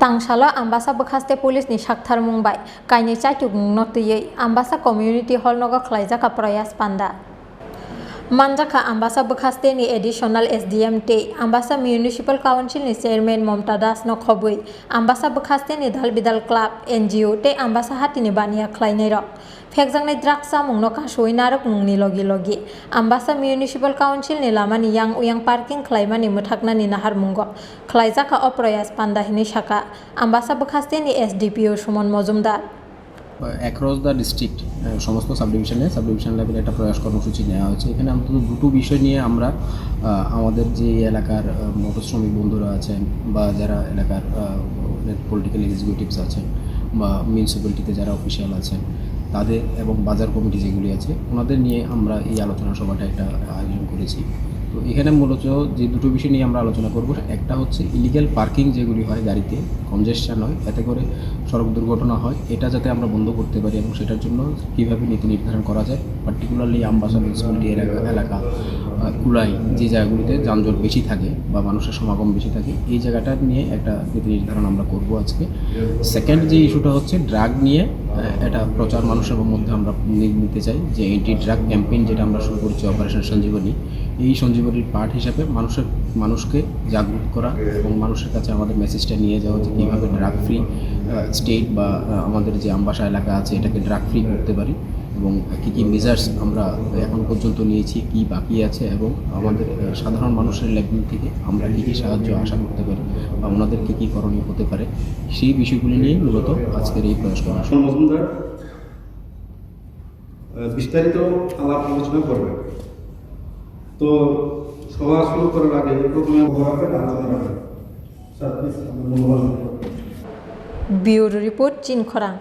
Tangsalo ambasa bekhaste police ni sakthar mungbai kaini chaituk notiyei ambasa community hall nogo khlaijaka proyas panda Manjaka ambasa bekhaste ni additional SDM te ambasa municipal council ni chairman Momta Das no khobui ambasa bekhaste ni dal bidal club NGO te ambasa hatini bania khlainai rok phekjangnai draksa mungno kasoi narok mungni logi logi ambasa municipal council ni lamani yang uyang parking khlaimani muthaknani nahar mungo khlaijaka oproyas panda hini saka ambasa bekhaste ni SDPO Sumon Mojumdar across the district সমস্ত subdivision লেভেলে একটা প্রয়াস কর্মসূচি নেওয়া হয়েছে। এখানে অন্তত দুটো বিষয় নিয়ে আমরা আমাদের যে এলাকার মোটর শ্রমিক বন্ধুরা আছেন বা যারা এলাকার পলিটিক্যাল এক্সিকিউটিভস আছেন বা মিউনিসিপ্যালিটিতে যারা অফিসিয়াল আছেন তাদের এবং বাজার কমিটি যেগুলি আছে ওনাদের নিয়ে আমরা এই আলোচনা সভাটা একটা আয়োজন করেছি। তো এখানে মূলত যে দুটো বিষয় নিয়ে আমরা আলোচনা করব, একটা হচ্ছে ইলিগ্যাল পার্কিং যেগুলি হয় গাড়িতে কনজেশন হয়, এতে করে সড়ক দুর্ঘটনা হয়, এটা যাতে আমরা বন্ধ করতে পারি এবং সেটার জন্য কীভাবে নীতি নির্ধারণ করা যায়। পার্টিকুলারলি আমবাসা মিউনিসিপ্যালিটি এলাকা কুলাই যে জায়গাগুলিতে যানজট বেশি থাকে বা মানুষের সমাগম বেশি থাকে এই জায়গাটা নিয়ে একটা নীতি নির্ধারণ আমরা করব আজকে। সেকেন্ড যে ইস্যুটা হচ্ছে ড্রাগ নিয়ে একটা প্রচার মানুষের মধ্যে আমরা নিতে চাই, যে অ্যান্টি ড্রাগ ক্যাম্পেইন যেটা আমরা শুরু করছি অপারেশন সঞ্জীবনী, এই সঞ্জীবনীর পার্ট হিসাবে মানুষকে জাগরুক করা এবং মানুষের কাছে আমাদের মেসেজটা নিয়ে যাওয়া যে কীভাবে ড্রাগ ফ্রি স্টেট বা আমাদের যে আমবাসা এলাকা আছে এটাকে ড্রাগ ফ্রি করতে পারি এবং কী কী মেজার্স আমরা এখন পর্যন্ত নিয়েছি, কী বাকি আছে এবং আমাদের সাধারণ মানুষের লেভেল থেকে আমরা কী কী সাহায্য আশা করতে পারি বা ওনাদের কী কী করণীয় হতে পারে সেই বিষয়গুলি নিয়ে মূলত আজকের এই প্রয়াস করা। মজুমদার বিস্তারিত আলাপ আলোচনা করবে। তো সভা শুরু করার আগে প্রথমে ব্যুরো রিপোর্ট চিনখরাং।